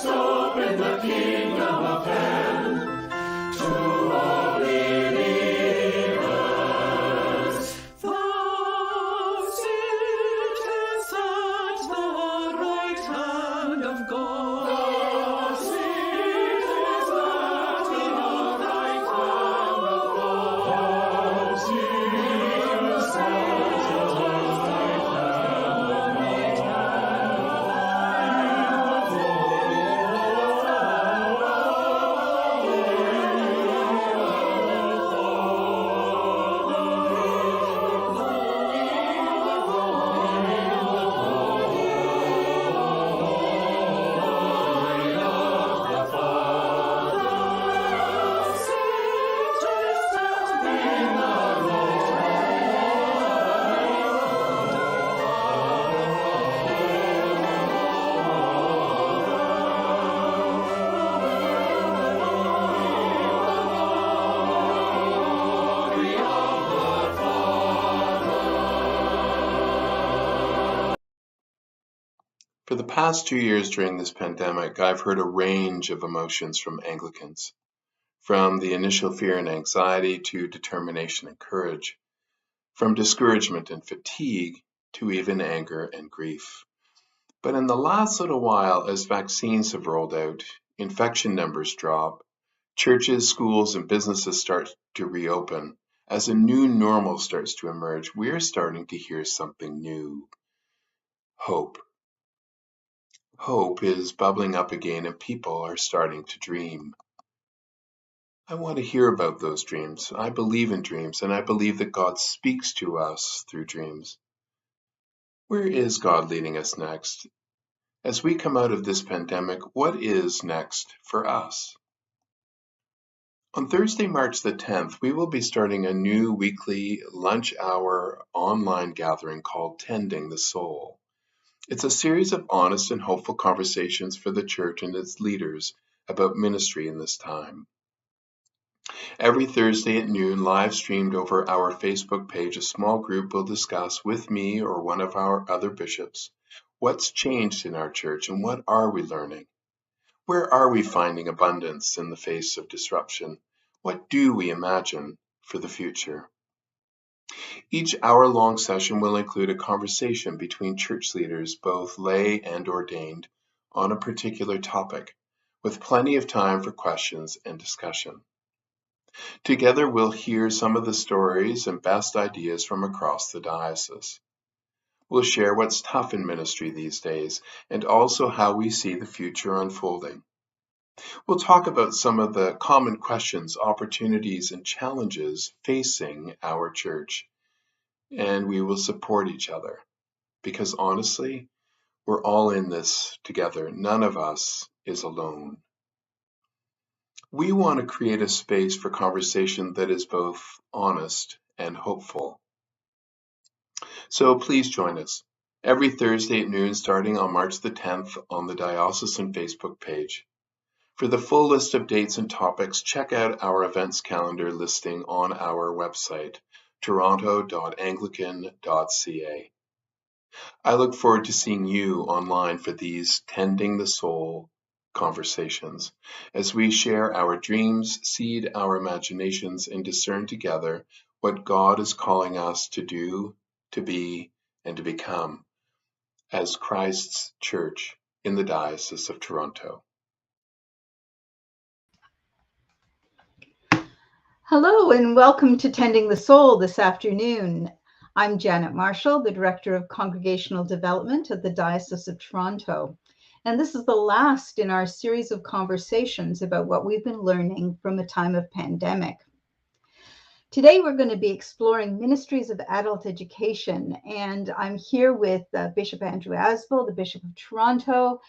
open the kingdom of heaven to all believers. Thou sittest at the right hand of God. Thou sittest at the right hand of God. Thou sittest at the right For the past 2 years during this pandemic, I've heard a range of emotions from Anglicans, from the initial fear and anxiety to determination and courage, from discouragement and fatigue to even anger and grief. But in the last little while, as vaccines have rolled out, infection numbers drop, churches, schools, and businesses start to reopen, as a new normal starts to emerge, we're starting to hear something new: hope. Hope is bubbling up again and people are starting to dream. I want to hear about those dreams. I believe in dreams and I believe that God speaks to us through dreams. Where is God leading us next? As we come out of this pandemic, what is next for us? On Thursday, March the 10th, we will be starting a new weekly lunch hour online gathering called Tending the Soul. It's a series of honest and hopeful conversations for the church and its leaders about ministry in this time. Every Thursday at noon, live streamed over our Facebook page, a small group will discuss with me or one of our other bishops what's changed in our church and what are we learning. Where are we finding abundance in the face of disruption? What do we imagine for the future? Each hour-long session will include a conversation between church leaders, both lay and ordained, on a particular topic, with plenty of time for questions and discussion. Together, we'll hear some of the stories and best ideas from across the diocese. We'll share what's tough in ministry these days, and also how we see the future unfolding. We'll talk about some of the common questions, opportunities, and challenges facing our church. And we will support each other, because honestly, we're all in this together. None of us is alone. We want to create a space for conversation that is both honest and hopeful. So please join us every Thursday at noon starting on March the 10th on the Diocesan Facebook page. For the full list of dates and topics, check out our events calendar listing on our website, toronto.anglican.ca. I look forward to seeing you online for these Tending the Soul conversations as we share our dreams, seed our imaginations, and discern together what God is calling us to do, to be, and to become as Christ's church in the Diocese of Toronto. Hello and welcome to Tending the Soul this afternoon. I'm Janet Marshall, the Director of Congregational Development at the Diocese of Toronto. And this is the last in our series of conversations about what we've been learning from a time of pandemic. Today, we're going to be exploring ministries of adult education. And I'm here with Bishop Andrew Asbill, the Bishop of Toronto,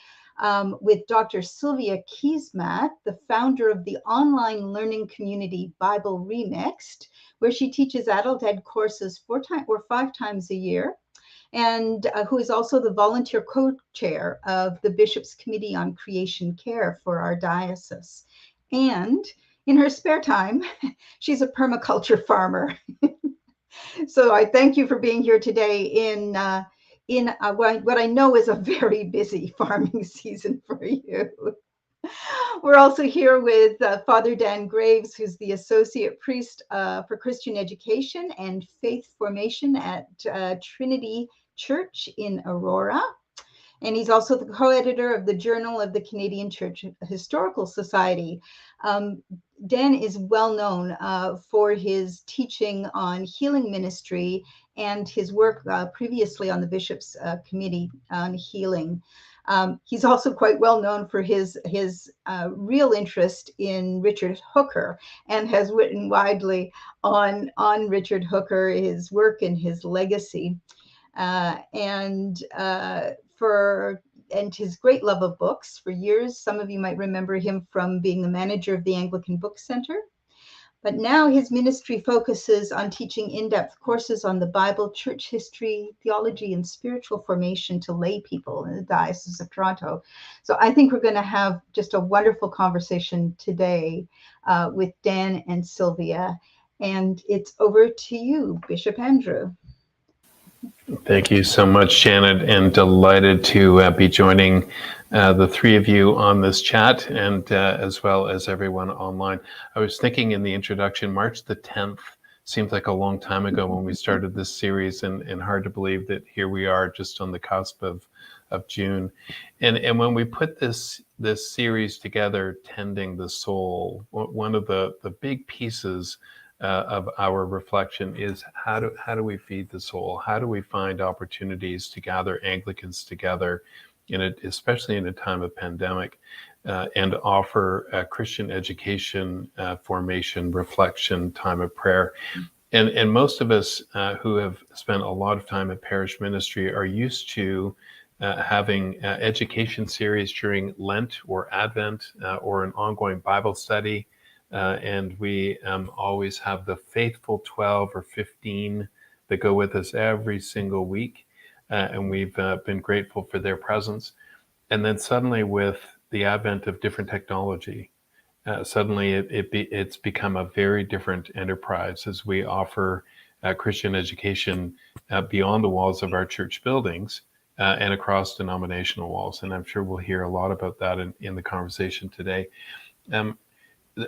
with Dr. Sylvia Keesmaat, the founder of the online learning community Bible Remixed, where she teaches adult ed courses 5 times a year, and who is also the volunteer co-chair of the Bishop's Committee on Creation Care for our diocese. And in her spare time, she's a permaculture farmer. So I thank you for being here today in in what I know is a very busy farming season for you. We're also here with Father Dan Graves, who's the Associate Priest for Christian Education and Faith Formation at Trinity Church in Aurora. And he's also the co-editor of the Journal of the Canadian Church Historical Society. Dan is well known for his teaching on healing ministry and his work previously on the Bishop's Committee on Healing. He's also quite well known for his real interest in Richard Hooker, and has written widely on Richard Hooker, his work and his legacy. And his great love of books. For years, some of you might remember him from being the manager of the Anglican Book Center. But now his ministry focuses on teaching in-depth courses on the Bible, church history, theology, and spiritual formation to lay people in the Diocese of Toronto. So I think we're going to have just a wonderful conversation today with Dan and Sylvia. And it's over to you, Bishop Andrew. Thank you so much, Janet, and delighted to be joining the three of you on this chat, and as well as everyone online. I was thinking in the introduction, March the 10th seems like a long time ago when we started this series, and hard to believe that here we are just on the cusp of June. And when we put this series together, Tending the Soul, one of the big pieces of our reflection is how do we feed the soul? How do we find opportunities to gather Anglicans together, especially in a time of pandemic, and offer Christian education, formation, reflection, time of prayer. And most of us who have spent a lot of time in parish ministry are used to having education series during Lent or Advent or an ongoing Bible study. And we always have the faithful 12 or 15 that go with us every single week. And we've been grateful for their presence. And then suddenly with the advent of different technology, suddenly it's become a very different enterprise as we offer Christian education beyond the walls of our church buildings and across denominational walls. And I'm sure we'll hear a lot about that in the conversation today.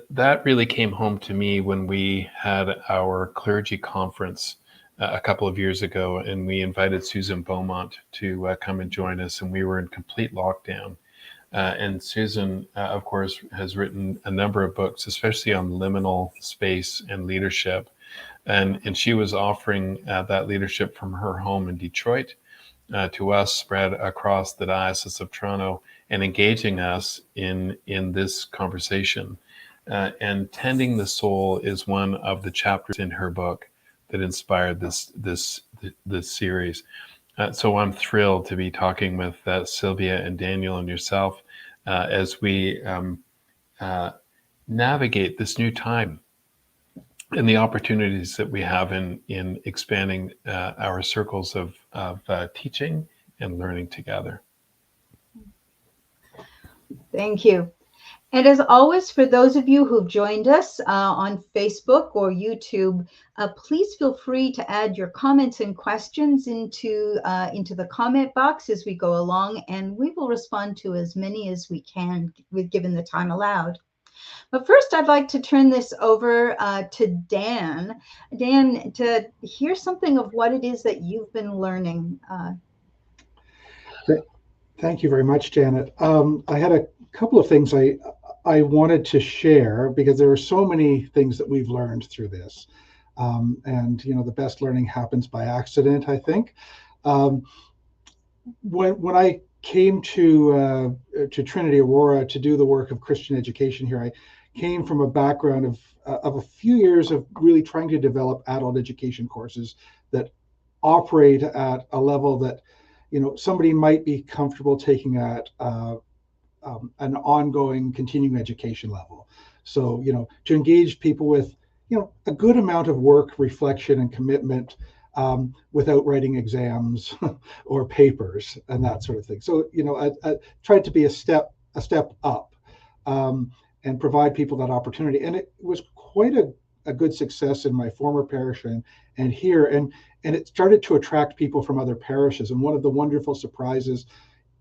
That really came home to me when we had our clergy conference a couple of years ago, and we invited Susan Beaumont to come and join us, and we were in complete lockdown. And Susan, of course, has written a number of books, especially on liminal space and leadership. And she was offering that leadership from her home in Detroit to us spread across the Diocese of Toronto, and engaging us in this conversation. And Tending the Soul is one of the chapters in her book that inspired this series. So I'm thrilled to be talking with Sylvia and Daniel and yourself as we navigate this new time and the opportunities that we have in expanding our circles of teaching and learning together. Thank you. And as always, for those of you who've joined us on Facebook or YouTube, please feel free to add your comments and questions into the comment box as we go along, and we will respond to as many as we can, given the time allowed. But first, I'd like to turn this over to Dan. Dan, to hear something of what it is that you've been learning. Thank you very much, Janet. I had a couple of things I wanted to share, because there are so many things that we've learned through this. And, the best learning happens by accident, I think. When I came to Trinity Aurora to do the work of Christian education here, I came from a background of a few years of really trying to develop adult education courses that operate at a level that, somebody might be comfortable taking at an ongoing continuing education level. So, to engage people with, a good amount of work, reflection, and commitment without writing exams or papers and that sort of thing. So, I tried to be a step up and provide people that opportunity. And it was quite a good success in my former parish and here, and it started to attract people from other parishes. And one of the wonderful surprises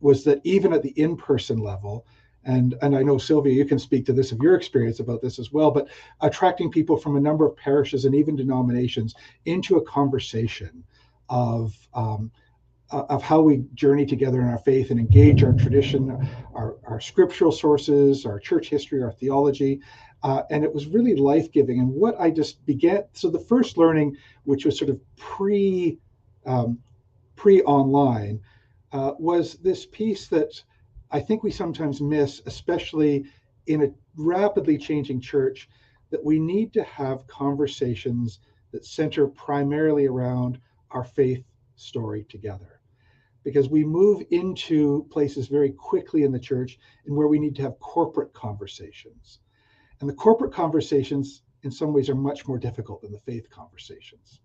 was that even at the in-person level, and I know, Sylvia, you can speak to this of your experience about this as well, but attracting people from a number of parishes and even denominations into a conversation of how we journey together in our faith and engage our tradition, our scriptural sources, our church history, our theology. And it was really life-giving. And what I just began, so the first learning, which was sort of pre-online, was this piece that I think we sometimes miss, especially in a rapidly changing church, that we need to have conversations that center primarily around our faith story together. Because we move into places very quickly in the church and where we need to have corporate conversations. And the corporate conversations in some ways are much more difficult than the faith conversations.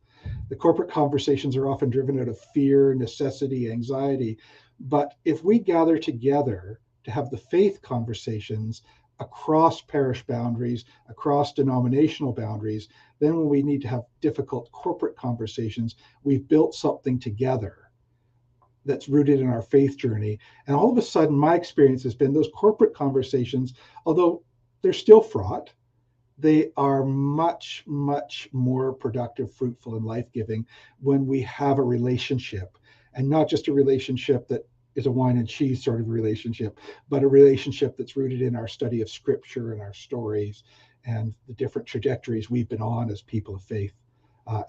The corporate conversations are often driven out of fear, necessity, anxiety. But if we gather together to have the faith conversations across parish boundaries, across denominational boundaries, then when we need to have difficult corporate conversations, we've built something together that's rooted in our faith journey. And all of a sudden, my experience has been those corporate conversations, although they're still fraught, they are much, much more productive, fruitful, and life-giving when we have a relationship, and not just a relationship that is a wine and cheese sort of relationship, but a relationship that's rooted in our study of scripture and our stories and the different trajectories we've been on as people of faith,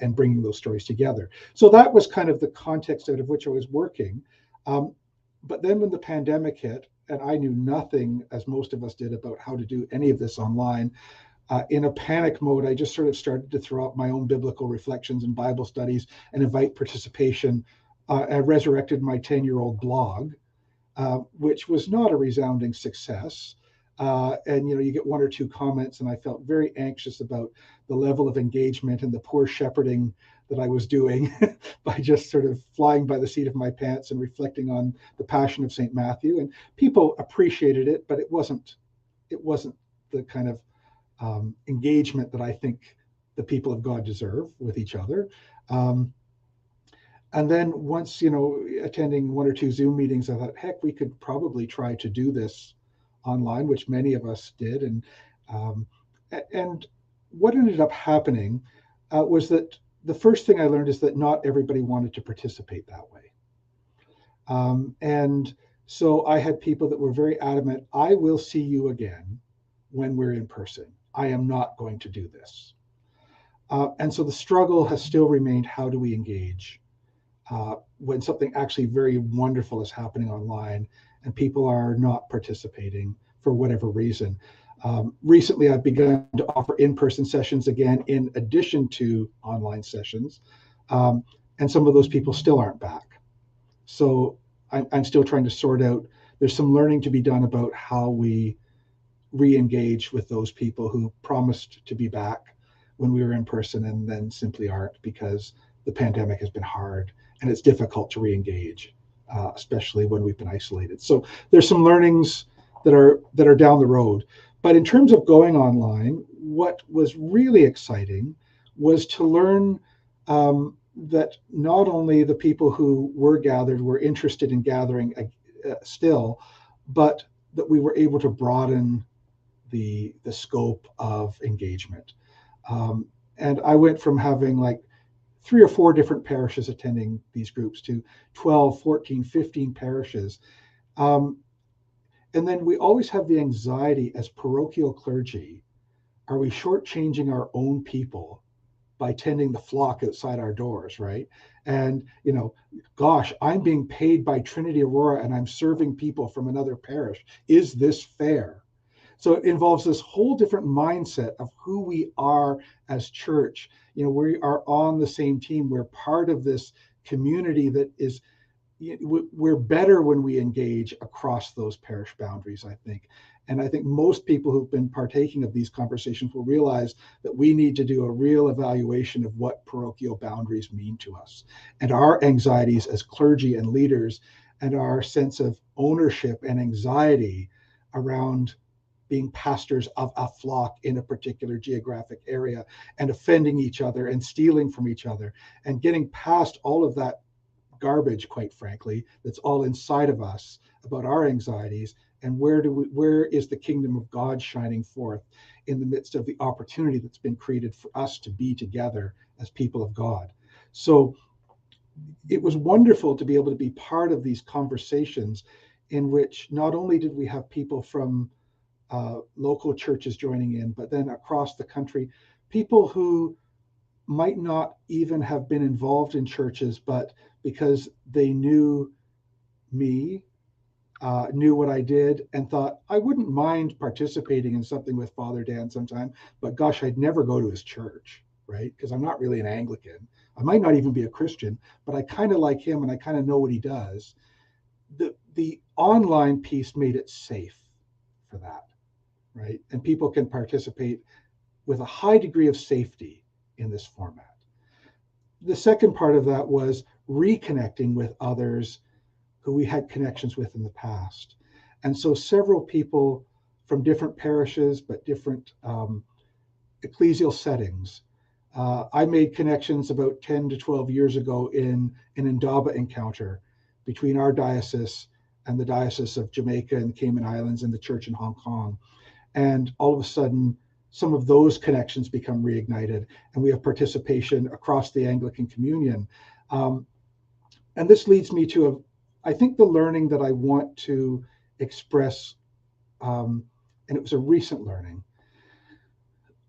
and bringing those stories together. So that was kind of the context out of which I was working. But then when the pandemic hit, and I knew nothing, as most of us did, about how to do any of this online, in a panic mode, I just sort of started to throw out my own biblical reflections and Bible studies and invite participation. I resurrected my 10-year-old blog, which was not a resounding success. And you get one or two comments, and I felt very anxious about the level of engagement and the poor shepherding that I was doing by just sort of flying by the seat of my pants and reflecting on the Passion of St. Matthew. And people appreciated it, but it wasn't the kind of engagement that I think the people of God deserve with each other. And then once, attending one or two Zoom meetings, I thought, heck, we could probably try to do this online, which many of us did. And what ended up happening was that the first thing I learned is that not everybody wanted to participate that way. And so I had people that were very adamant, I will see you again when we're in person. I am not going to do this. And so the struggle has still remained, how do we engage when something actually very wonderful is happening online and people are not participating for whatever reason. Recently, I've begun to offer in-person sessions again, in addition to online sessions. And some of those people still aren't back. So I'm still trying to sort out, there's some learning to be done about how we re-engage with those people who promised to be back when we were in person and then simply aren't, because the pandemic has been hard and it's difficult to re-engage, especially when we've been isolated. So there's some learnings that are down the road. But in terms of going online, what was really exciting was to learn that not only the people who were gathered were interested in gathering still, but that we were able to broaden the scope of engagement. And I went from having like 3 or 4 different parishes attending these groups to 12, 14, 15 parishes. And then we always have the anxiety as parochial clergy, are we shortchanging our own people by tending the flock outside our doors, right? And, gosh, I'm being paid by Trinity Aurora and I'm serving people from another parish. Is this fair? So it involves this whole different mindset of who we are as church. We are on the same team. We're part of this community that is, we're better when we engage across those parish boundaries, I think. And I think most people who've been partaking of these conversations will realize that we need to do a real evaluation of what parochial boundaries mean to us and our anxieties as clergy and leaders and our sense of ownership and anxiety around being pastors of a flock in a particular geographic area and offending each other and stealing from each other and getting past all of that garbage, quite frankly, that's all inside of us about our anxieties, and where is the kingdom of God shining forth in the midst of the opportunity that's been created for us to be together as people of God. So it was wonderful to be able to be part of these conversations in which not only did we have people from local churches joining in, but then across the country, people who might not even have been involved in churches, but because they knew me, knew what I did, and thought, I wouldn't mind participating in something with Father Dan sometime, but gosh, I'd never go to his church, right? Because I'm not really an Anglican. I might not even be a Christian, but I kind of like him and I kind of know what he does. The online piece made it safe for that, right? And people can participate with a high degree of safety in this format. The second part of that was reconnecting with others who we had connections with in the past. And so several people from different parishes, but different ecclesial settings. I made connections about 10 to 12 years ago in an Indaba encounter between our diocese and the Diocese of Jamaica and the Cayman Islands and the church in Hong Kong. And all of a sudden, some of those connections become reignited, and we have participation across the Anglican Communion. And this leads me to, I think, the learning that I want to express, and it was a recent learning.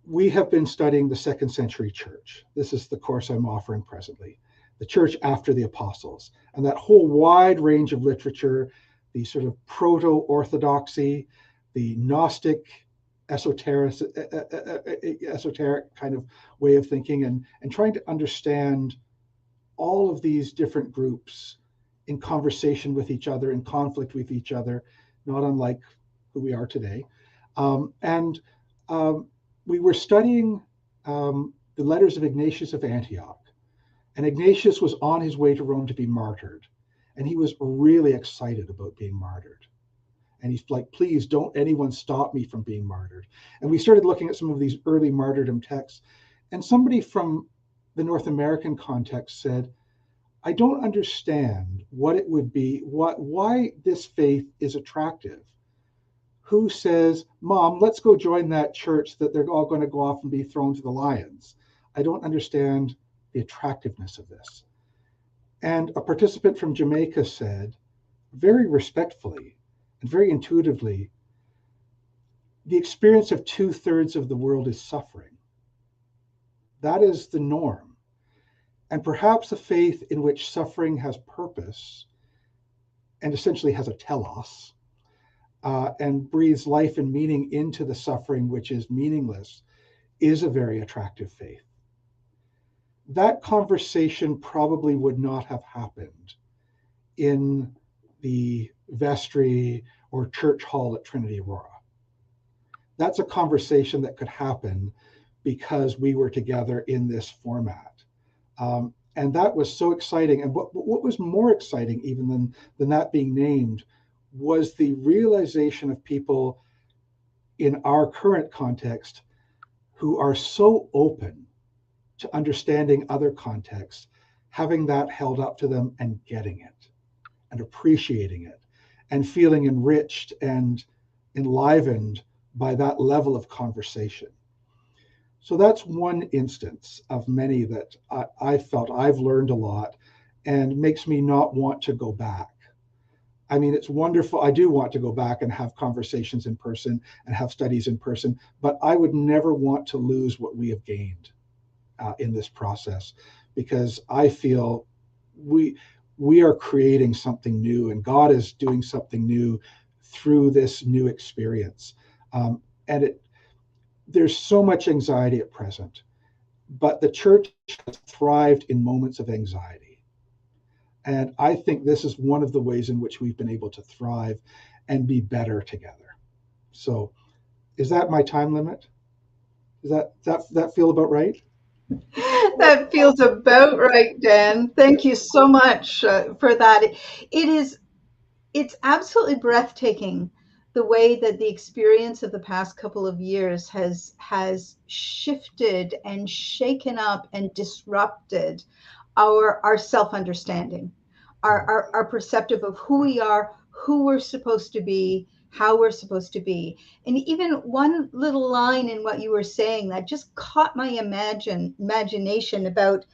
We have been studying the 2nd century church. This is the course I'm offering presently, the church after the apostles, and that whole wide range of literature, the sort of proto-orthodoxy, the Gnostic, esoteric kind of way of thinking, and trying to understand all of these different groups in conversation with each other, in conflict with each other, not unlike who we are today. We were studying the letters of Ignatius of Antioch. And Ignatius was on his way to Rome to be martyred. And he was really excited about being martyred. And he's like, please don't anyone stop me from being martyred. And we started looking at some of these early martyrdom texts. And somebody from the North American context said, I don't understand what it would be, why this faith is attractive. Who says, Mom, let's go join that church that they're all going to go off and be thrown to the lions? I don't understand the attractiveness of this. And a participant from Jamaica said, very respectfully and very intuitively, the experience of 2/3 of the world is suffering. That is the norm. And perhaps a faith in which suffering has purpose and essentially has a telos, and breathes life and meaning into the suffering which is meaningless, is a very attractive faith. That conversation probably would not have happened in the vestry or church hall at Trinity Aurora. That's a conversation that could happen because we were together in this format. And that was so exciting. And what was more exciting even than that being named was the realization of people in our current context who are so open to understanding other contexts, having that held up to them and getting it and appreciating it and feeling enriched and enlivened by that level of conversation. So that's one instance of many that I felt I've learned a lot and makes me not want to go back. I mean, it's wonderful. I do want to go back and have conversations in person and have studies in person, but I would never want to lose what we have gained in this process, because I feel we are creating something new, and God is doing something new through this new experience. There's so much anxiety at present, but the church has thrived in moments of anxiety. And I think this is one of the ways in which we've been able to thrive and be better together. So is that my time limit? Does that feel about right? That feels about right, Dan. Thank you so much for that. It's absolutely breathtaking the way that the experience of the past couple of years has shifted and shaken up and disrupted our self-understanding, our perceptive of who we are, who we're supposed to be, how we're supposed to be. And even one little line in what you were saying that just caught my imagination about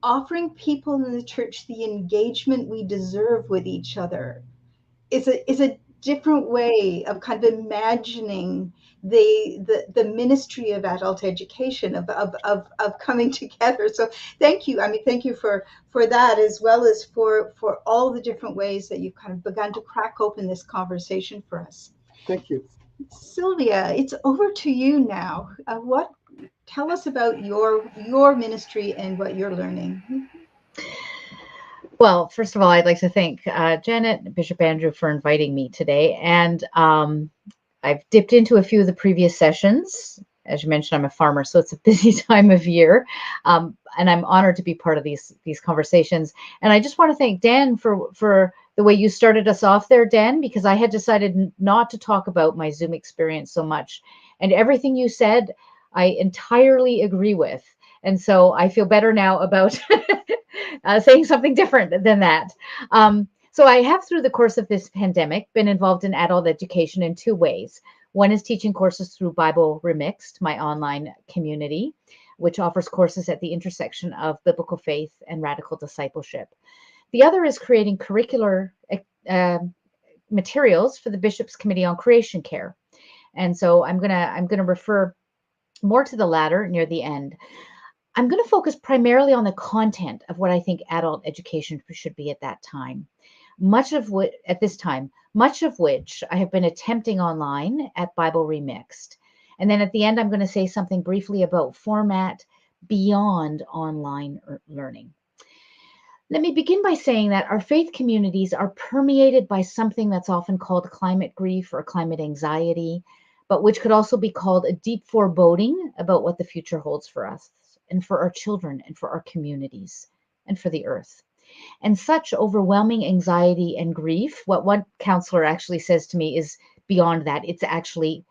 offering people in the church the engagement we deserve with each other is a different way of kind of imagining the ministry of adult education, of coming together. So thank you. I mean, thank you for that, as well as for all the different ways that you've kind of begun to crack open this conversation for us. Thank you. Sylvia, it's over to you now. Tell us about your ministry and what you're learning. Well, first of all, I'd like to thank Janet and Bishop Andrew for inviting me today. And I've dipped into a few of the previous sessions. As you mentioned, I'm a farmer, so it's a busy time of year. And I'm honored to be part of these conversations. And I just want to thank Dan for the way you started us off there, Dan, because I had decided not to talk about my Zoom experience so much. And everything you said, I entirely agree with. And so I feel better now about saying something different than that. So I have, through the course of this pandemic, been involved in adult education in two ways. One is teaching courses through Bible Remixed, my online community, which offers courses at the intersection of biblical faith and radical discipleship. The other is creating curricular materials for the Bishop's Committee on Creation Care. And so I'm gonna refer more to the latter near the end. I'm going to focus primarily on the content of what I think adult education should be at that time. Much of which I have been attempting online at Bible Remixed. And then at the end, I'm going to say something briefly about format beyond online learning. Let me begin by saying that our faith communities are permeated by something that's often called climate grief or climate anxiety, but which could also be called a deep foreboding about what the future holds for us and for our children and for our communities and for the earth. And such overwhelming anxiety and grief, what one counselor actually says to me is beyond that. It's actually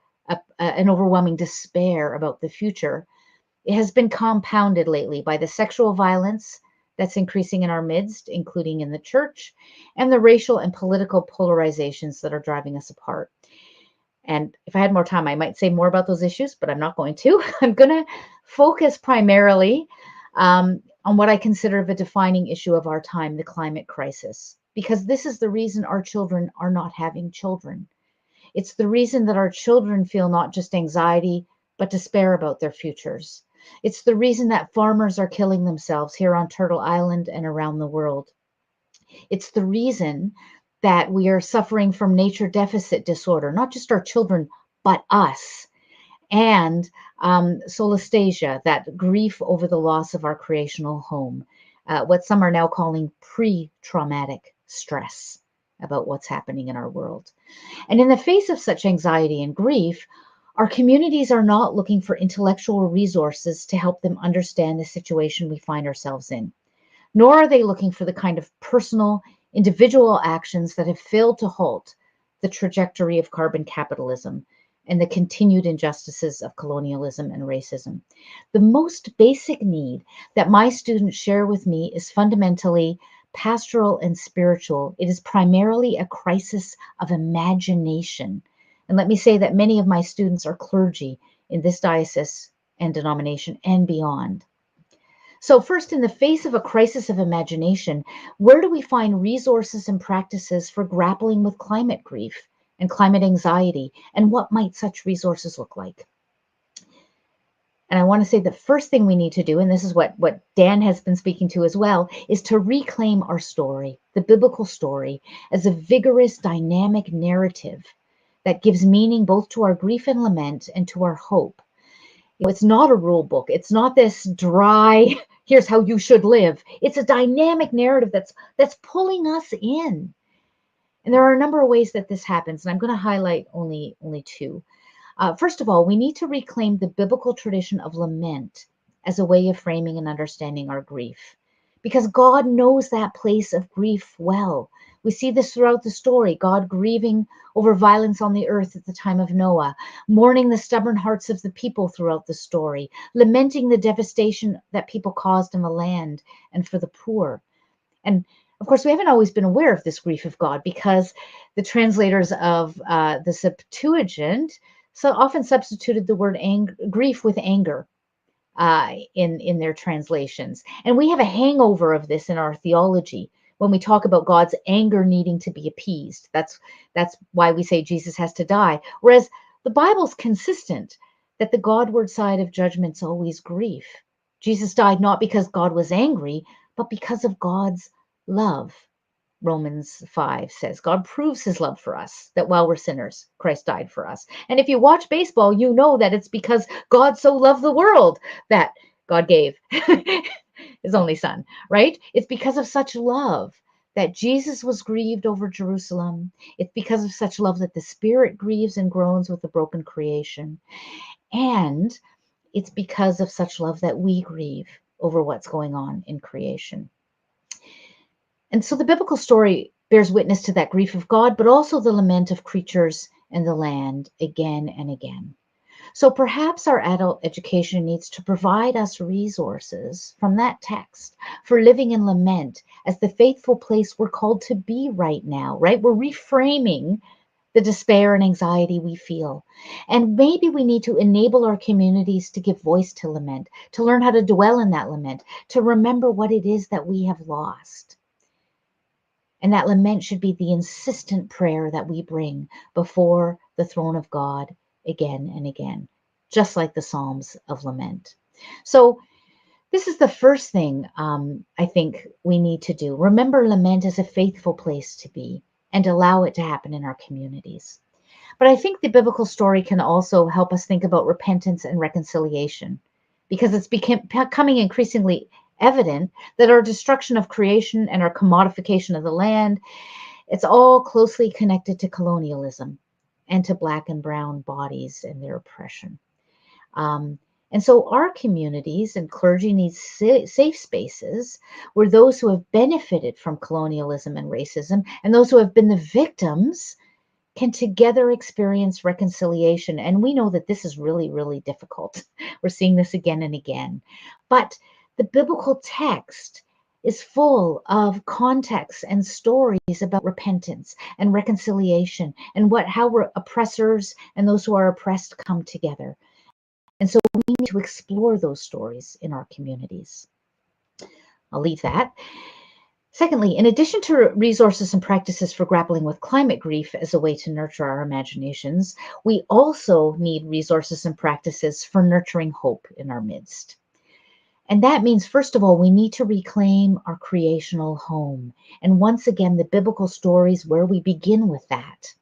an overwhelming despair about the future. It has been compounded lately by the sexual violence that's increasing in our midst, including in the church, and the racial and political polarizations that are driving us apart. And if I had more time, I might say more about those issues, but I'm not going to. I'm going to focus primarily on what I consider the defining issue of our time, the climate crisis, because this is the reason our children are not having children. It's the reason that our children feel not just anxiety, but despair about their futures. It's the reason that farmers are killing themselves here on Turtle Island and around the world. It's the reason that we are suffering from nature deficit disorder, not just our children, but us. And solastalgia, that grief over the loss of our creational home, what some are now calling pre-traumatic stress about what's happening in our world. And in the face of such anxiety and grief, our communities are not looking for intellectual resources to help them understand the situation we find ourselves in, nor are they looking for the kind of personal, individual actions that have failed to halt the trajectory of carbon capitalism and the continued injustices of colonialism and racism. The most basic need that my students share with me is fundamentally pastoral and spiritual. It is primarily a crisis of imagination. And let me say that many of my students are clergy in this diocese and denomination and beyond. So first, in the face of a crisis of imagination, where do we find resources and practices for grappling with climate grief and climate anxiety? And what might such resources look like? And I want to say the first thing we need to do, and this is what Dan has been speaking to as well, is to reclaim our story, the biblical story, as a vigorous, dynamic narrative that gives meaning both to our grief and lament and to our hope. It's not a rule book. It's not this dry, here's how you should live. It's a dynamic narrative that's pulling us in. And there are a number of ways that this happens, and I'm going to highlight only two. First of all, we need to reclaim the biblical tradition of lament as a way of framing and understanding our grief, because God knows that place of grief well. We see this throughout the story, God grieving over violence on the earth at the time of Noah, mourning the stubborn hearts of the people throughout the story, lamenting the devastation that people caused in the land and for the poor. And of course, we haven't always been aware of this grief of God because the translators of the Septuagint so often substituted the word grief with anger in their translations. And we have a hangover of this in our theology when we talk about God's anger needing to be appeased. That's why we say Jesus has to die. Whereas the Bible's consistent that the Godward side of judgment's always grief. Jesus died not because God was angry, but because of God's love. Romans 5 says God proves his love for us, that while we're sinners, Christ died for us. And if you watch baseball, you know that it's because God so loved the world that God gave his only son, right? It's because of such love that Jesus was grieved over Jerusalem. It's because of such love that the Spirit grieves and groans with the broken creation. And it's because of such love that we grieve over what's going on in creation. And so the biblical story bears witness to that grief of God, but also the lament of creatures and the land again and again. So perhaps our adult education needs to provide us resources from that text for living in lament as the faithful place we're called to be right now, right? We're reframing the despair and anxiety we feel. And maybe we need to enable our communities to give voice to lament, to learn how to dwell in that lament, to remember what it is that we have lost. And that lament should be the insistent prayer that we bring before the throne of God again and again, just like the Psalms of Lament. So this is the first thing I think we need to do. Remember lament as a faithful place to be and allow it to happen in our communities. But I think the biblical story can also help us think about repentance and reconciliation, because it's becoming increasingly evident that our destruction of creation and our commodification of the land, it's all closely connected to colonialism and to Black and brown bodies and their oppression. And so our communities and clergy need safe spaces where those who have benefited from colonialism and racism and those who have been the victims can together experience reconciliation. And we know that this is really, really difficult. We're seeing this again and again. But the biblical text is full of contexts and stories about repentance and reconciliation and how oppressors and those who are oppressed come together. And so we need to explore those stories in our communities. I'll leave that. Secondly, in addition to resources and practices for grappling with climate grief as a way to nurture our imaginations, we also need resources and practices for nurturing hope in our midst. And that means, first of all, we need to reclaim our creational home. And once again, the biblical story is where we begin with that.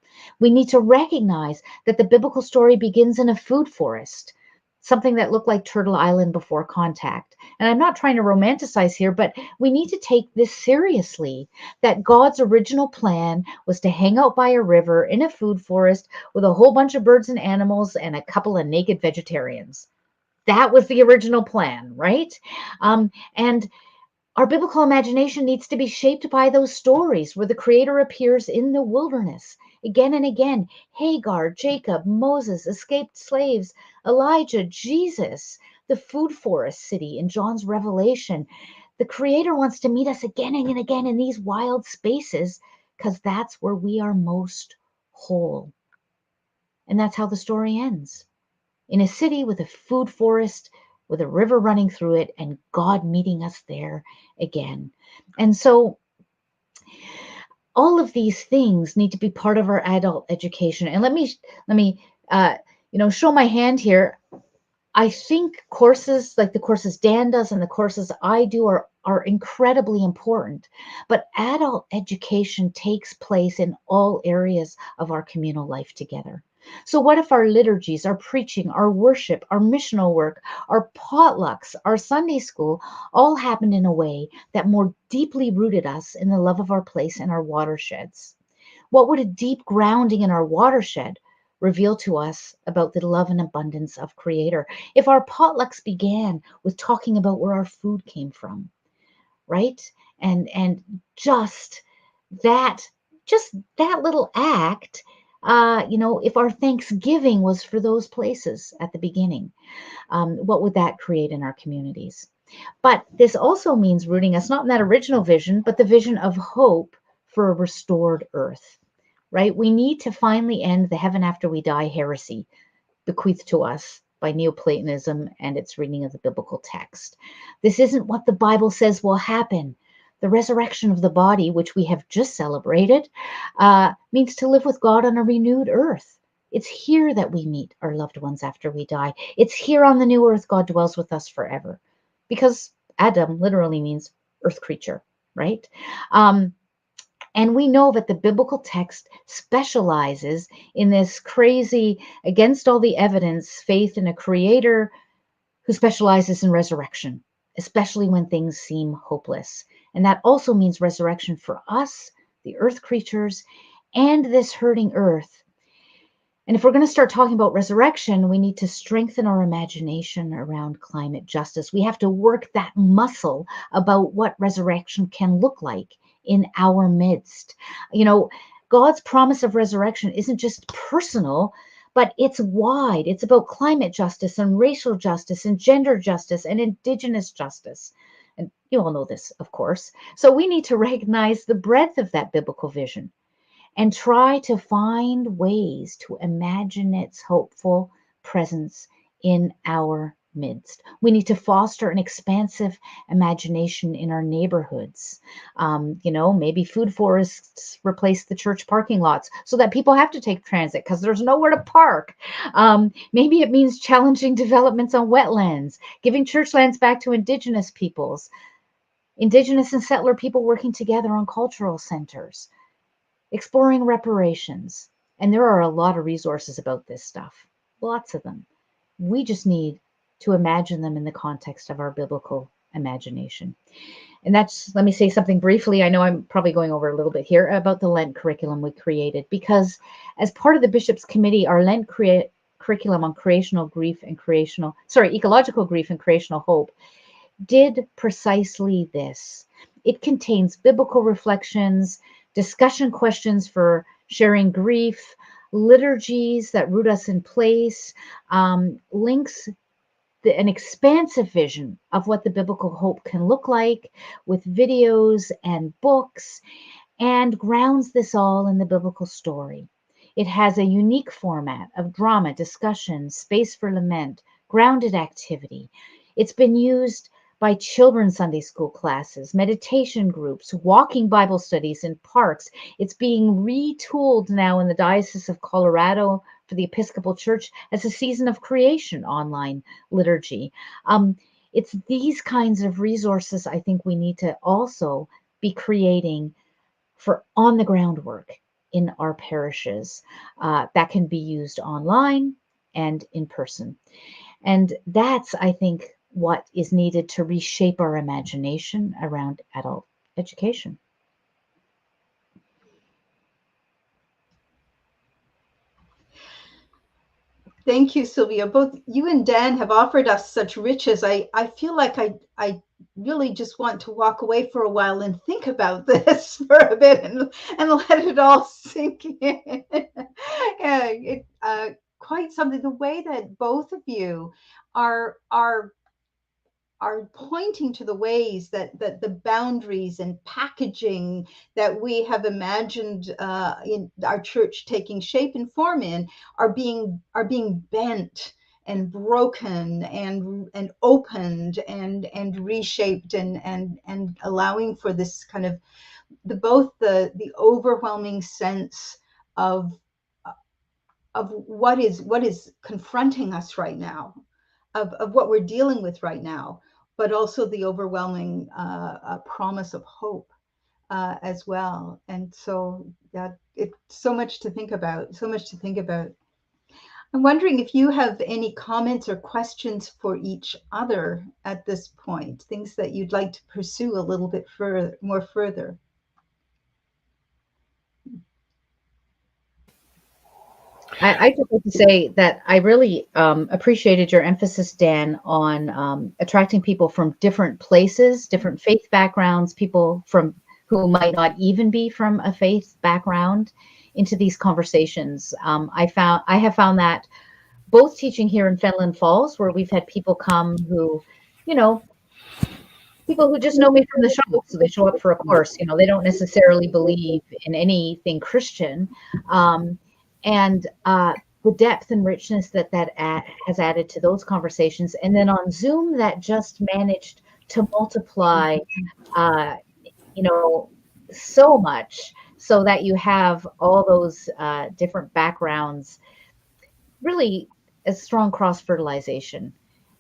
We need to recognize that the biblical story begins in a food forest, something that looked like Turtle Island before contact. And I'm not trying to romanticize here, but we need to take this seriously, that God's original plan was to hang out by a river in a food forest with a whole bunch of birds and animals and a couple of naked vegetarians. That was the original plan, right? And our biblical imagination needs to be shaped by those stories where the Creator appears in the wilderness again and again. Hagar, Jacob, Moses, escaped slaves, Elijah, Jesus, the food forest city in John's Revelation. The Creator wants to meet us again and again in these wild spaces because that's where we are most whole. And that's how the story ends. In a city with a food forest, with a river running through it, and God meeting us there again. And so all of these things need to be part of our adult education. And let me show my hand here. I think courses like the courses Dan does and the courses I do are incredibly important. But adult education takes place in all areas of our communal life together. So what if our liturgies, our preaching, our worship, our missional work, our potlucks, our Sunday school all happened in a way that more deeply rooted us in the love of our place and our watersheds? What would a deep grounding in our watershed reveal to us about the love and abundance of Creator? If our potlucks began with talking about where our food came from, right? And just that just that little act, if our thanksgiving was for those places at the beginning, what would that create in our communities? But this also means rooting us not in that original vision, but the vision of hope for a restored earth, right? We need to finally end the heaven after we die heresy bequeathed to us by Neoplatonism and its reading of the biblical text. This isn't what the Bible says will happen. The resurrection of the body, which we have just celebrated, means to live with God on a renewed earth. It's here that we meet our loved ones after we die. It's here on the new earth God dwells with us forever. Because Adam literally means earth creature, right? And we know that the biblical text specializes in this crazy, against all the evidence, faith in a creator who specializes in resurrection, especially when things seem hopeless. And that also means resurrection for us, the earth creatures, and this hurting earth. And if we're going to start talking about resurrection, we need to strengthen our imagination around climate justice. We have to work that muscle about what resurrection can look like in our midst. God's promise of resurrection isn't just personal, but it's wide. It's about climate justice and racial justice and gender justice and indigenous justice. And you all know this, of course. So we need to recognize the breadth of that biblical vision and try to find ways to imagine its hopeful presence in our midst. We need to foster an expansive imagination in our neighborhoods. Maybe food forests replace the church parking lots so that people have to take transit because there's nowhere to park. Maybe it means challenging developments on wetlands, giving church lands back to Indigenous peoples, Indigenous and settler people working together on cultural centers, exploring reparations. And there are a lot of resources about this stuff, lots of them. We just need to imagine them in the context of our biblical imagination. And let me say something briefly. I know I'm probably going over a little bit here about the Lent curriculum we created, because as part of the Bishop's Committee, our Lent curriculum on ecological grief and creational hope did precisely this. It contains biblical reflections, discussion questions for sharing grief, liturgies that root us in place, links an expansive vision of what the biblical hope can look like with videos and books, and grounds this all in the biblical story. It has a unique format of drama, discussion, space for lament, grounded activity. It's been used by children's Sunday school classes, meditation groups, walking Bible studies in parks. It's being retooled now in the Diocese of Colorado for the Episcopal Church as a season of creation online liturgy. It's these kinds of resources I think we need to also be creating for on-the-ground work in our parishes that can be used online and in person. And that's, I think, what is needed to reshape our imagination around adult education. Thank you, Sylvia. Both you and Dan have offered us such riches. I feel like I really just want to walk away for a while and think about this for a bit and let it all sink in. Quite something. The way that both of you are pointing to the ways that the boundaries and packaging that we have imagined in our church taking shape and form in are being bent and broken and opened and reshaped and allowing for this kind of the overwhelming sense of what is confronting us right now, of what we're dealing with right now, but also the overwhelming promise of hope as well. And so it's so much to think about, I'm wondering if you have any comments or questions for each other at this point, things that you'd like to pursue a little bit more further. I just like to say that I really appreciated your emphasis, Dan, on attracting people from different places, different faith backgrounds, people from who might not even be from a faith background into these conversations. I have found that both teaching here in Fenland Falls, where we've had people come who, you know, people who just know me from the show, so they show up for a course. You know, they don't necessarily believe in anything Christian, and the depth and richness that has added to those conversations. And then on Zoom, that just managed to multiply, you know, so much, so that you have all those different backgrounds, really a strong cross fertilization.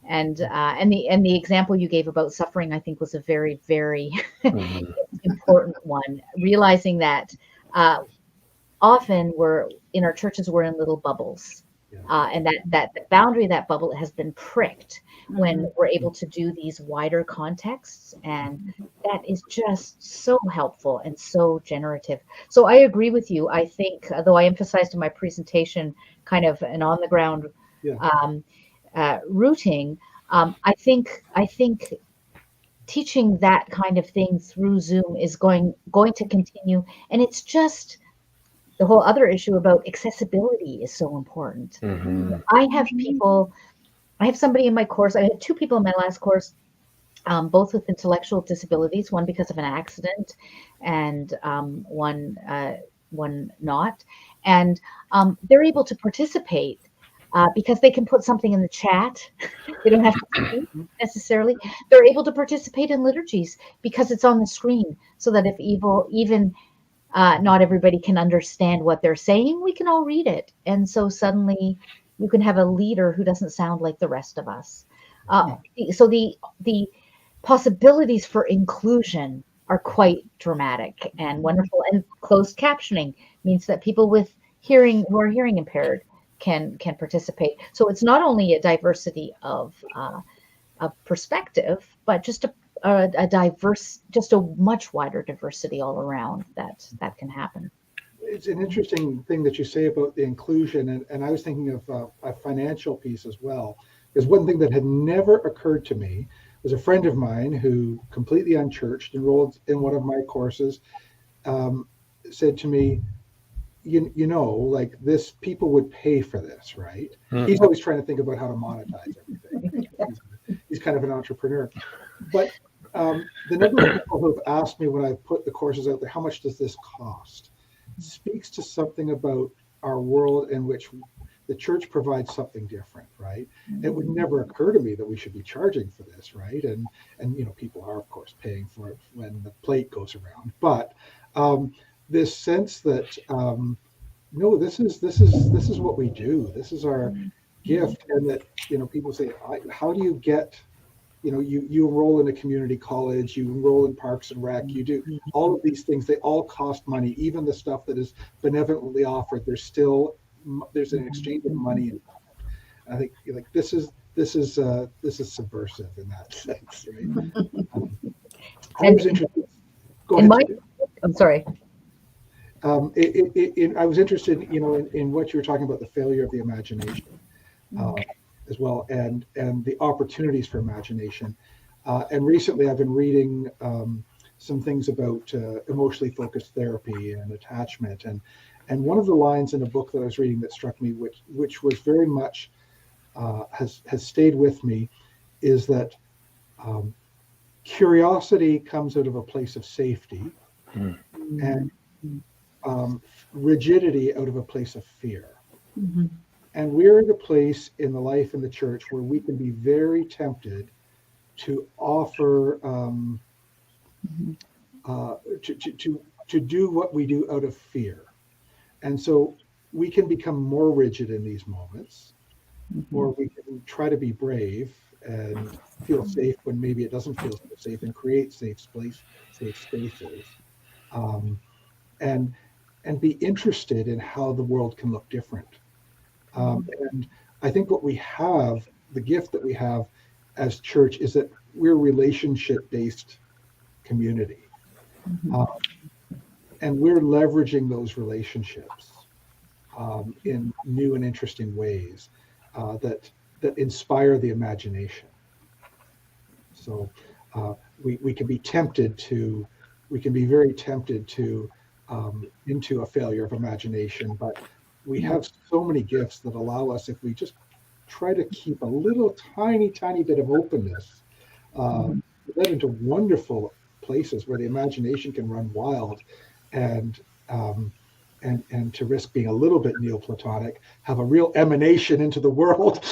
And the example you gave about suffering, I think, was a very, very important one. Realizing that often we're in our churches, we're in little bubbles, and that the boundary of that bubble has been pricked when we're able to do these wider contexts, and that is just so helpful and so generative. So I agree with you. I think, though I emphasized in my presentation kind of an on the ground rooting, I think teaching that kind of thing through Zoom is going to continue, and it's just the whole other issue about accessibility is so important. I have somebody in my course. I had two people in my last course, both with intellectual disabilities, one because of an accident, and one not, and they're able to participate because they can put something in the chat. They don't have to speak necessarily. They're able to participate in liturgies because it's on the screen, so that if even not everybody can understand what they're saying, we can all read it. And so suddenly you can have a leader who doesn't sound like the rest of us. So the possibilities for inclusion are quite dramatic and wonderful. And closed captioning means that people who are hearing impaired can participate. So it's not only a diversity of perspective, but just a diverse, just a much wider diversity all around that can happen. It's an interesting thing that you say about the inclusion, and I was thinking of a financial piece as well. Because one thing that had never occurred to me was a friend of mine who, completely unchurched, enrolled in one of my courses, said to me, you know, like this, people would pay for this, right? He's always trying to think about how to monetize everything. He's kind of an entrepreneur. But the number of people who have asked me when I've put the courses out there, how much does this cost, speaks to something about our world in which the church provides something different, right? It would never occur to me that we should be charging for this, right? And you know, people are of course paying for it when the plate goes around, but this sense that no, this is what we do. This is our gift, and that, you know, people say, how do you get, you know, you enroll in a community college, you enroll in Parks and Rec, you do all of these things. They all cost money. Even the stuff that is benevolently offered, there's an exchange of money. I think, like, this is subversive in that sense, right? I was interested. Go ahead. I'm sorry. I was interested, you know, in what you were talking about, the failure of the imagination, as well, and the opportunities for imagination. And recently, I've been reading some things about emotionally focused therapy and attachment, and one of the lines in a book that I was reading that struck me, which was very much has stayed with me, is that curiosity comes out of a place of safety, and rigidity out of a place of fear. And we're at a place in the life in the church where we can be very tempted to offer to do what we do out of fear. And so we can become more rigid in these moments, or we can try to be brave and feel safe when maybe it doesn't feel so safe, and create safe spaces, and be interested in how the world can look different. And I think what we have, the gift that we have as church, is that we're a relationship-based community. And we're leveraging those relationships in new and interesting ways that inspire the imagination. So we can be tempted to we can be very tempted to into a failure of imagination. But we have so many gifts that allow us, if we just try to keep a little tiny bit of openness, led into wonderful places where the imagination can run wild, and um, and to risk being a little bit Neoplatonic, have a real emanation into the world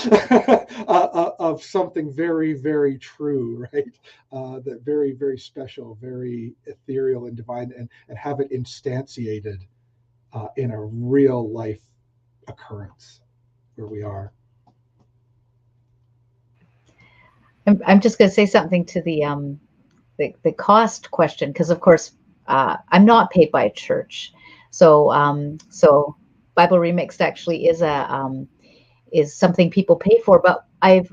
of something very, very true, right? That very, very special, very ethereal and divine, and have it instantiated in a real life occurrence where we are. I'm just going to say something to the cost question, because of course I'm not paid by a church, so Bible Remixed actually is something people pay for, but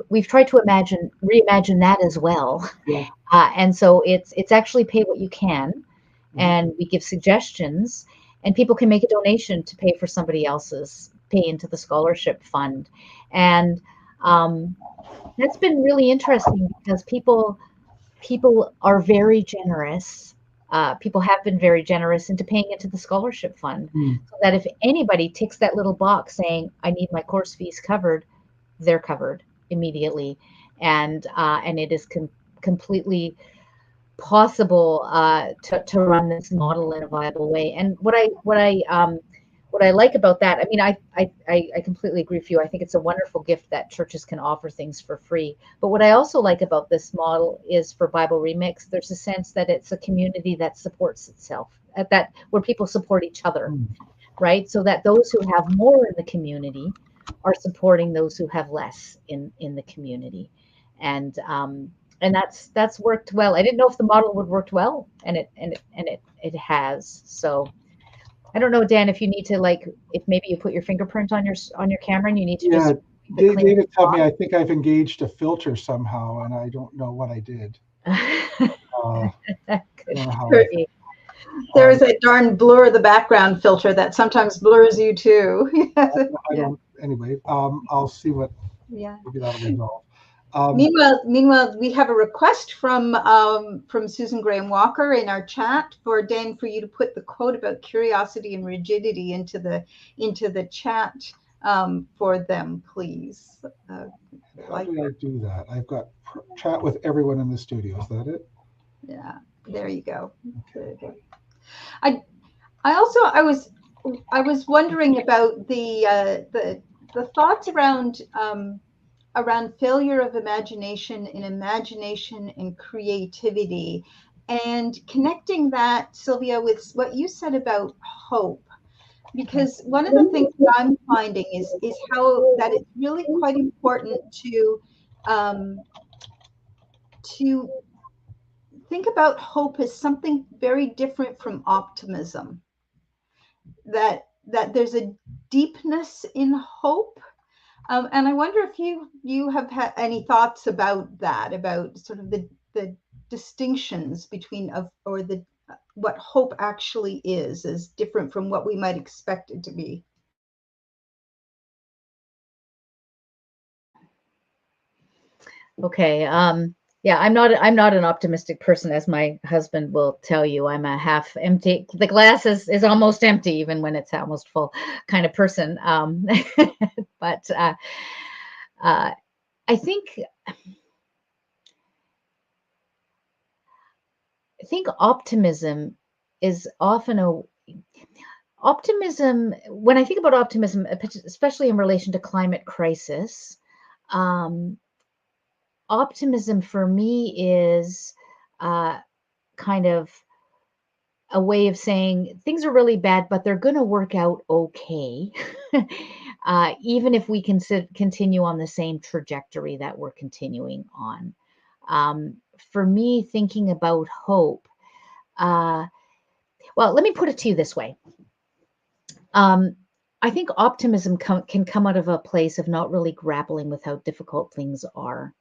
we've tried to reimagine that as well. Yeah. And so it's actually pay what you can, and we give suggestions, and people can make a donation to pay for somebody else's, pay into the scholarship fund, and that's been really interesting because people are very generous. People have been very generous into paying into the scholarship fund, so that if anybody ticks that little box saying, I need my course fees covered, they're covered immediately. And it is completely possible to run this model in a viable way. And what I like about that, I mean, I completely agree with you. I think it's a wonderful gift that churches can offer things for free. But what I also like about this model is, for Bible Remix, there's a sense that it's a community that supports itself, that where people support each other, right? So that those who have more in the community are supporting those who have less in the community, and that's worked well. I didn't know if the model would work well, and it has. So I don't know, Dan, if you need to, like, if maybe you put your fingerprint on your camera and you need to just David told me I think I've engaged a filter somehow, and I don't know what I did. There is a darn blur the background filter that sometimes blurs you too. I don't. Anyway, I'll see what. Yeah. Maybe that'll resolve. Meanwhile, we have a request from Susan Graham Walker in our chat for Dan, for you to put the quote about curiosity and rigidity into the chat for them, please. How do I do that? I've got chat with everyone in the studio. Is that it? Yeah, there you go. Okay. I was wondering about the thoughts around failure of imagination and creativity, and connecting that, Sylvia, with what you said about hope. Because one of the things that I'm finding is how that it's really quite important to think about hope as something very different from optimism. That there's a deepness in hope. And I wonder if you have had any thoughts about that, about sort of the distinctions between what hope actually is different from what we might expect it to be. Okay. Yeah, I'm not an optimistic person, as my husband will tell you. I'm a half empty. The glass is almost empty, even when it's almost full kind of person. But I think optimism is often optimism. When I think about optimism, especially in relation to climate crisis, optimism for me is kind of a way of saying things are really bad, but they're going to work out okay, even if we can continue on the same trajectory that we're continuing on. For me, thinking about hope, well, let me put it to you this way. I think optimism can come out of a place of not really grappling with how difficult things are.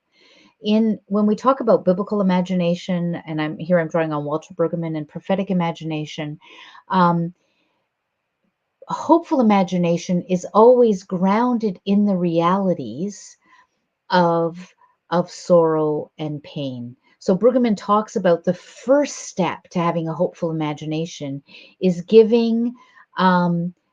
When we talk about biblical imagination, and I'm drawing on Walter Brueggemann and prophetic imagination, hopeful imagination is always grounded in the realities of sorrow and pain. So Brueggemann talks about the first step to having a hopeful imagination is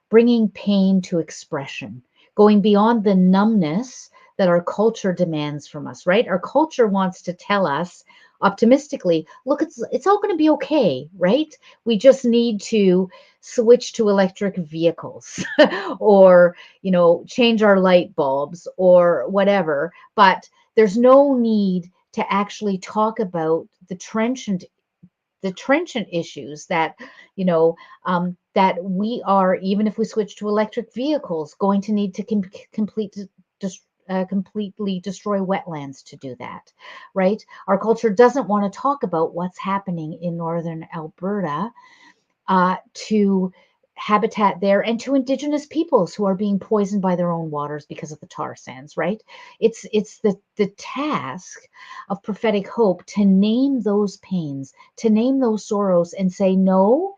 bringing pain to expression, going beyond the numbness that our culture demands from us, right? Our culture wants to tell us optimistically, look, it's all going to be okay, right? We just need to switch to electric vehicles or, change our light bulbs or whatever. But there's no need to actually talk about the trenchant issues that that we are, even if we switch to electric vehicles, going to need to completely destroy wetlands to do that, right? Our culture doesn't want to talk about what's happening in northern Alberta to habitat there and to Indigenous peoples who are being poisoned by their own waters because of the tar sands, right? It's the task of prophetic hope to name those pains, to name those sorrows and say, no,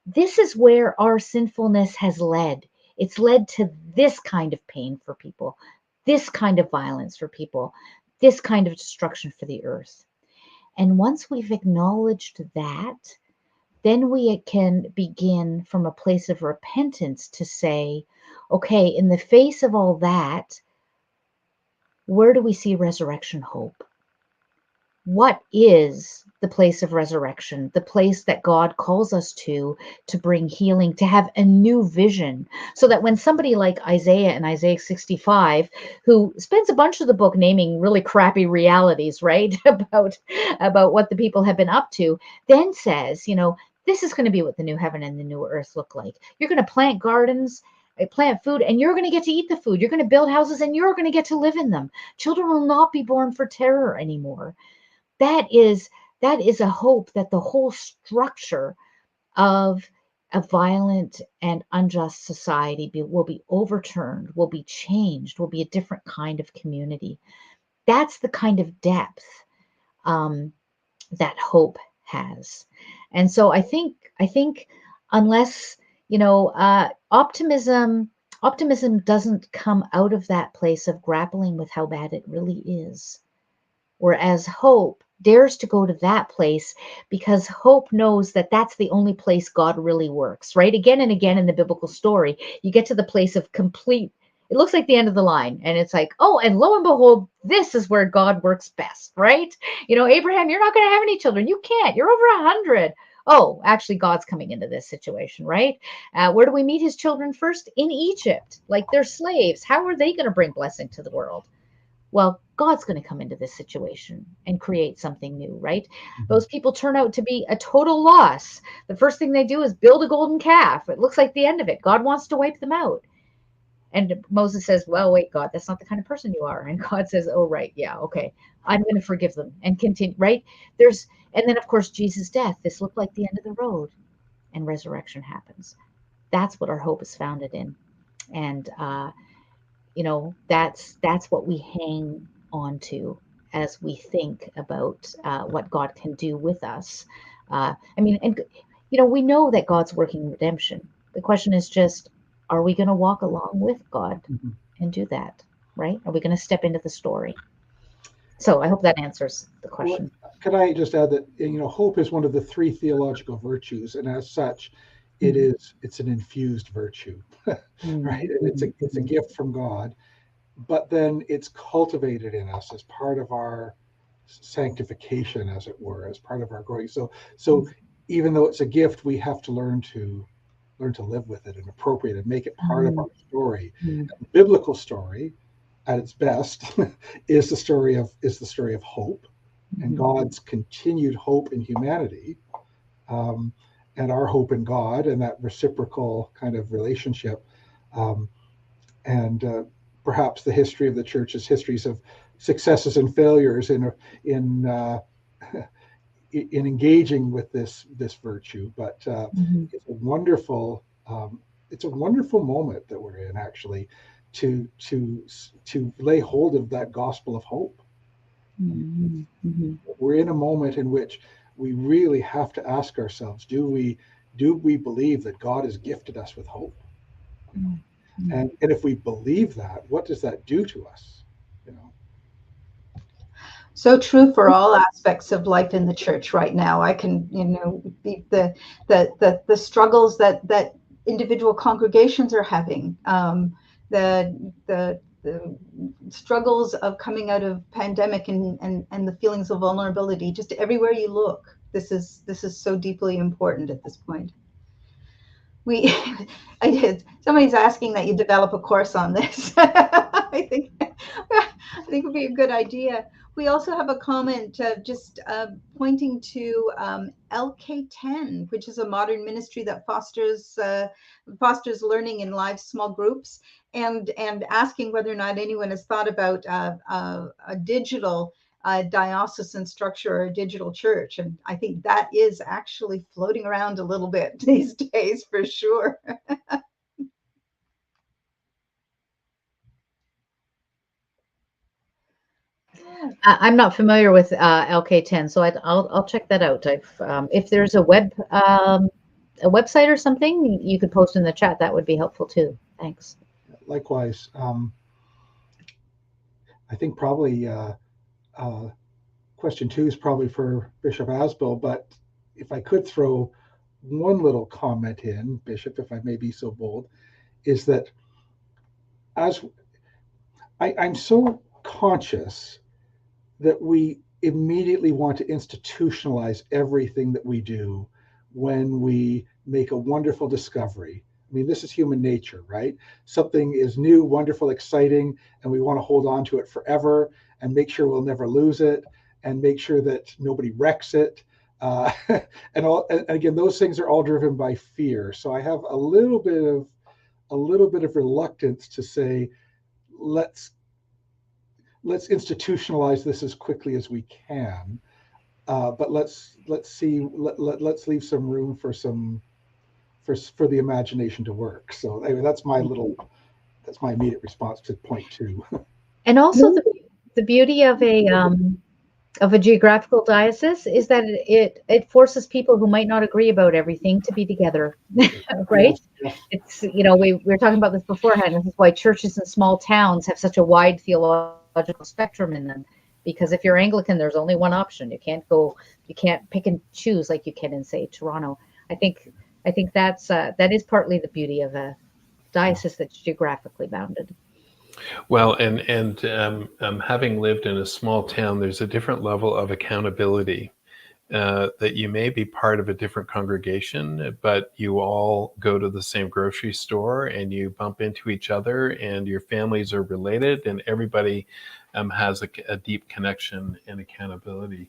this is where our sinfulness has led. It's led to this kind of pain for people, this kind of violence for people, this kind of destruction for the earth. And once we've acknowledged that, then we can begin from a place of repentance to say, okay, in the face of all that, where do we see resurrection hope? What is the place of resurrection, the place that God calls us to bring healing, to have a new vision, so that when somebody like Isaiah in Isaiah 65, who spends a bunch of the book naming really crappy realities, right, about what the people have been up to, then says, this is going to be what the new heaven and the new earth look like. You're going to plant gardens, plant food, and you're going to get to eat the food. You're going to build houses, and you're going to get to live in them. Children will not be born for terror anymore. That is a hope that the whole structure of a violent and unjust society will be overturned, will be changed, will be a different kind of community. That's the kind of depth that hope has. And so I think unless optimism doesn't come out of that place of grappling with how bad it really is, whereas hope dares to go to that place because hope knows that that's the only place God really works, right? Again and again in the biblical story, you get to the place of complete, it looks like the end of the line. And it's like, oh, and lo and behold, this is where God works best, right? Abraham, you're not going to have any children. You can't. You're over 100. Oh, actually, God's coming into this situation, right? Where do we meet his children first? In Egypt. Like they're slaves. How are they going to bring blessing to the world? Well, God's going to come into this situation and create something new, right? Mm-hmm. Those people turn out to be a total loss. The first thing they do is build a golden calf. It looks like the end of it. God wants to wipe them out. And Moses says, well, wait, God, that's not the kind of person you are. And God says, oh, right. Yeah. Okay. I'm going to forgive them and continue, right? And then of course, Jesus' death, this looked like the end of the road, and resurrection happens. That's what our hope is founded in. And, that's what we hang on to as we think about what God can do with us. We know that God's working redemption. The question is just, are we going to walk along with God and do that, right? Are we going to step into the story? So I hope that answers the question. Well, could I just add that, hope is one of the three theological virtues, and as such, it's an infused virtue, right? And it's a gift from God, but then it's cultivated in us as part of our sanctification, as it were, as part of our growing. So even though it's a gift, we have to learn to live with it and appropriate it, make it part of our story. The biblical story, at its best, is the story of hope, and God's continued hope in humanity. And our hope in God, and that reciprocal kind of relationship, and perhaps the history of the church is histories of successes and failures in engaging with this virtue. But it's a wonderful moment that we're in, actually, to lay hold of that gospel of hope. We're in a moment in which we really have to ask ourselves, do we believe that God has gifted us with hope? And if we believe that, what does that do to us? So true for all aspects of life in the church right now. I can, the struggles that individual congregations are having, the struggles of coming out of pandemic and the feelings of vulnerability, just everywhere you look. This is so deeply important at this point. Somebody's asking that you develop a course on this. I think it would be a good idea. We also have a comment just pointing to LK10, which is a modern ministry that fosters learning in live small groups, and asking whether or not anyone has thought about a digital diocesan structure or a digital church. And I think that is actually floating around a little bit these days for sure. I'm not familiar with LK10, so I'll check that out. If there's a website or something you could post in the chat, that would be helpful too. Thanks. Likewise. I think probably question 2 is probably for Bishop Asbill, but if I could throw one little comment in, Bishop, if I may be so bold, is that as I'm so conscious that we immediately want to institutionalize everything that we do when we make a wonderful discovery. I mean, this is human nature, right? Something is new, wonderful, exciting, and we want to hold on to it forever and make sure we'll never lose it and make sure that nobody wrecks it. And again, those things are all driven by fear. So I have a little bit of reluctance to say, let's institutionalize this as quickly as we can, but let's leave some room for the imagination to work. So anyway, that's my immediate response to point 2. And also the beauty of a geographical diocese is that it forces people who might not agree about everything to be together, right? Yes. It's, we were talking about this beforehand. This is why churches in small towns have such a wide theological spectrum in them, because if you're Anglican, there's only one option. You can't pick and choose like you can in, say, Toronto. I think that is partly the beauty of a diocese that's geographically bounded. Well, and having lived in a small town, there's a different level of accountability. That you may be part of a different congregation, but you all go to the same grocery store and you bump into each other and your families are related and everybody has a deep connection and accountability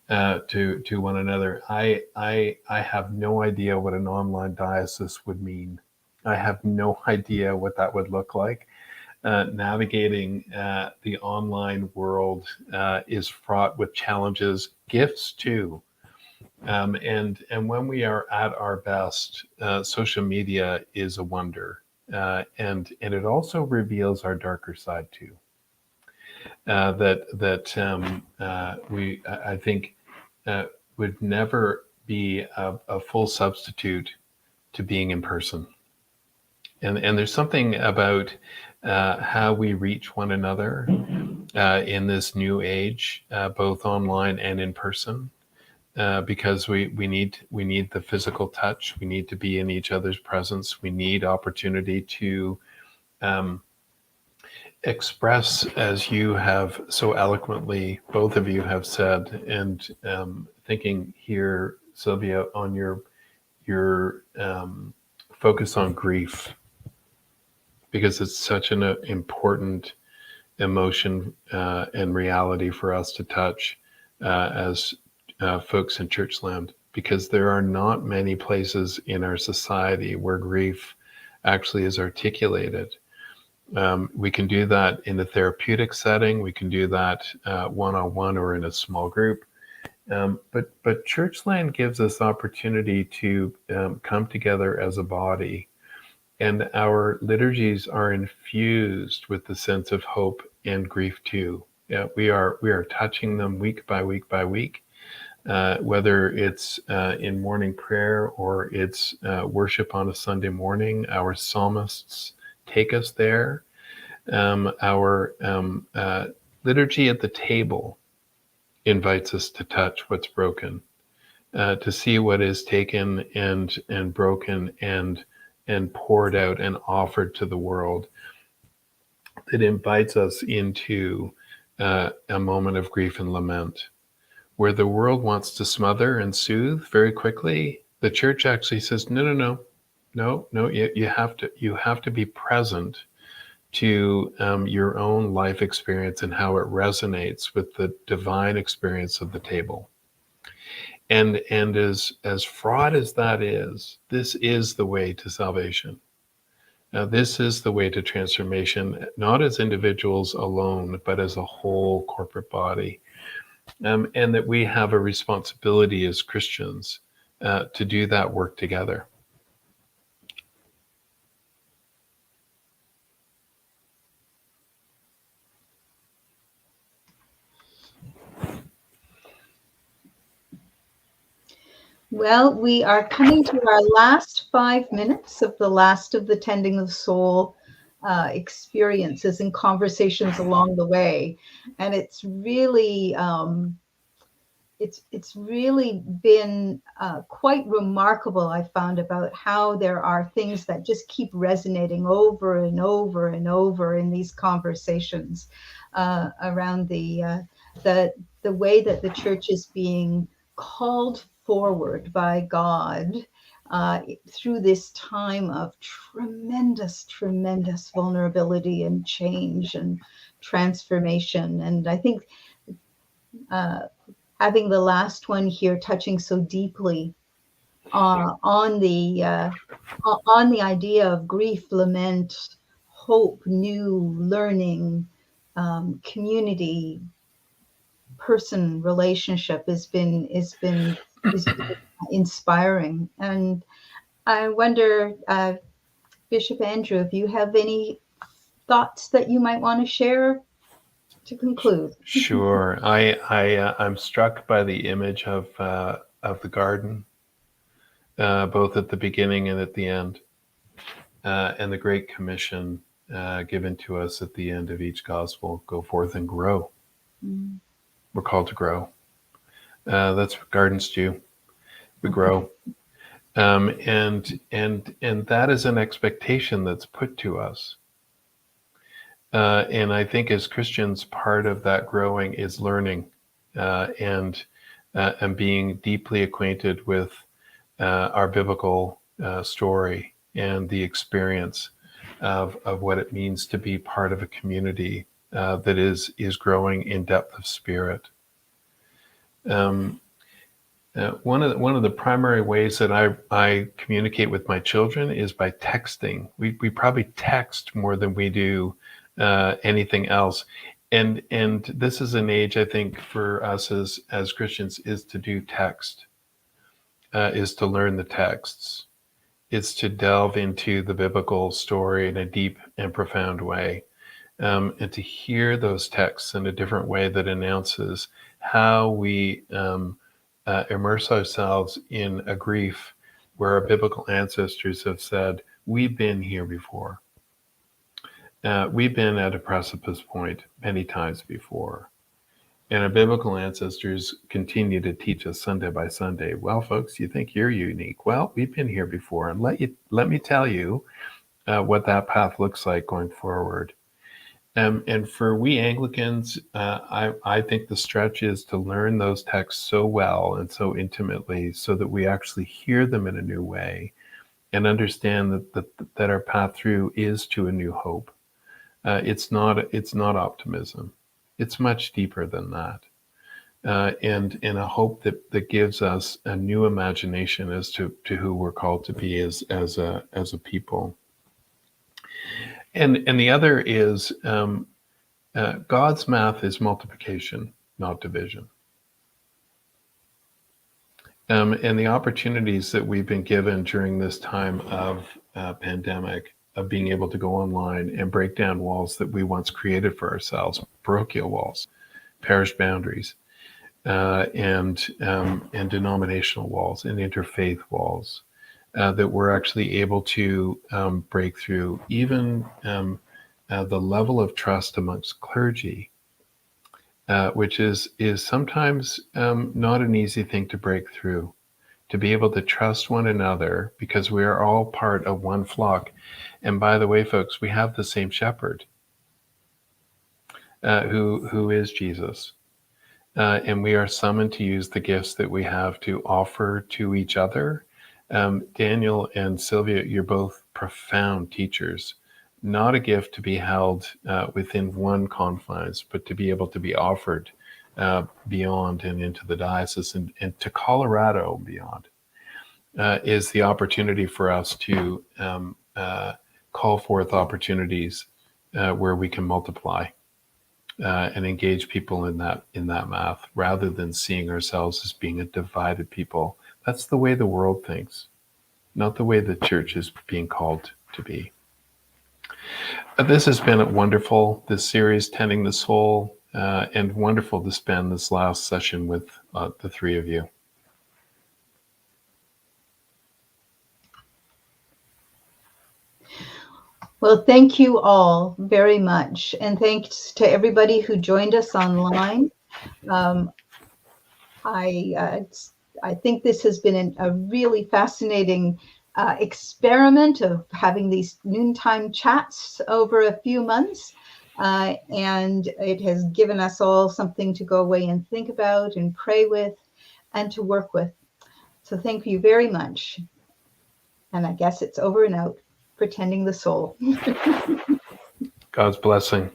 to one another. I have no idea what an online diocese would mean. I have no idea what that would look like. Navigating the online world is fraught with challenges, gifts too. And when we are at our best, social media is a wonder. And it also reveals our darker side too. I think would never be a full substitute to being in person. And there's something about how we reach one another in this new age, both online and in person, because we need the physical touch. We need to be in each other's presence. We need opportunity to express, as you have so eloquently, both of you have said, and thinking here, Sylvia, on your focus on grief, because it's such an important emotion and reality for us to touch as folks in churchland, because there are not many places in our society where grief actually is articulated. We can do that in a therapeutic setting. We can do that one-on-one or in a small group. But churchland gives us opportunity to come together as a body. And our liturgies are infused with the sense of hope and grief too. Yeah, we are touching them week by week by week, whether it's in morning prayer or it's worship on a Sunday morning. Our psalmists take us there. Our liturgy at the table invites us to touch what's broken, to see what is taken and broken and poured out and offered to the world. It invites us into a moment of grief and lament, where the world wants to smother and soothe very quickly. The church actually says, no, you have to be present to your own life experience and how it resonates with the divine experience of the table. And as fraught as that is, this is the way to salvation. Now, this is the way to transformation, not as individuals alone, but as a whole corporate body. And that we have a responsibility as Christians to do that work together. Well, we are coming to our last 5 minutes of the last of the Tending of the Soul experiences and conversations along the way, and it's really it's really been quite remarkable, I found, about how there are things that just keep resonating over and over and over in these conversations around the way that the church is being called forward by God through this time of tremendous vulnerability and change and transformation. And I think having the last one here touching so deeply on the idea of grief, lament, hope, new learning, community, person, relationship has been inspiring. And I wonder, Bishop Andrew, if you have any thoughts that you might want to share to conclude. Sure. I'm struck by the image of the garden, both at the beginning and at the end, and the Great Commission given to us at the end of each gospel: go forth and grow. Mm. We're called to grow. That's what gardens do. We grow, and that is an expectation that's put to us. And I think as Christians, part of that growing is learning and being deeply acquainted with our biblical story and the experience of what it means to be part of a community that is growing in depth of spirit. One of the primary ways that I communicate with my children is by texting. We probably text more than we do anything else, and this is an age, I think, for us as Christians, is to do text, is to learn the texts, is to delve into the biblical story in a deep and profound way, and to hear those texts in a different way that announces how we immerse ourselves in a grief where our biblical ancestors have said, we've been here before. We've been at a precipice point many times before. And our biblical ancestors continue to teach us Sunday by Sunday. Well, folks, you think you're unique. Well, we've been here before. And let me tell you what that path looks like going forward. And for we Anglicans, I think the stretch is to learn those texts so well and so intimately so that we actually hear them in a new way and understand that our path through is to a new hope. It's not optimism. It's much deeper than that. And a hope that gives us a new imagination as to who we're called to be as a people. And the other is God's math is multiplication, not division. And the opportunities that we've been given during this time of pandemic, of being able to go online and break down walls that we once created for ourselves, parochial walls, parish boundaries, and denominational walls and interfaith walls, that we're actually able to break through. Even the level of trust amongst clergy which is sometimes not an easy thing to break through. To be able to trust one another, because we are all part of one flock. And by the way, folks, we have the same shepherd, who is Jesus. And we are summoned to use the gifts that we have to offer to each other. Daniel and Sylvia, you're both profound teachers. Not a gift to be held within one confines, but to be able to be offered beyond and into the diocese and to Colorado and beyond, is the opportunity for us to call forth opportunities where we can multiply and engage people in that math, rather than seeing ourselves as being a divided people. That's the way the world thinks, not the way the church is being called to be. This has been wonderful, this series, Tending the Soul, and wonderful to spend this last session with the three of you. Well, thank you all very much. And thanks to everybody who joined us online. I think this has been a really fascinating experiment of having these noontime chats over a few months. And it has given us all something to go away and think about and pray with and to work with. So thank you very much. And I guess it's over and out for Tending the Soul. God's blessing.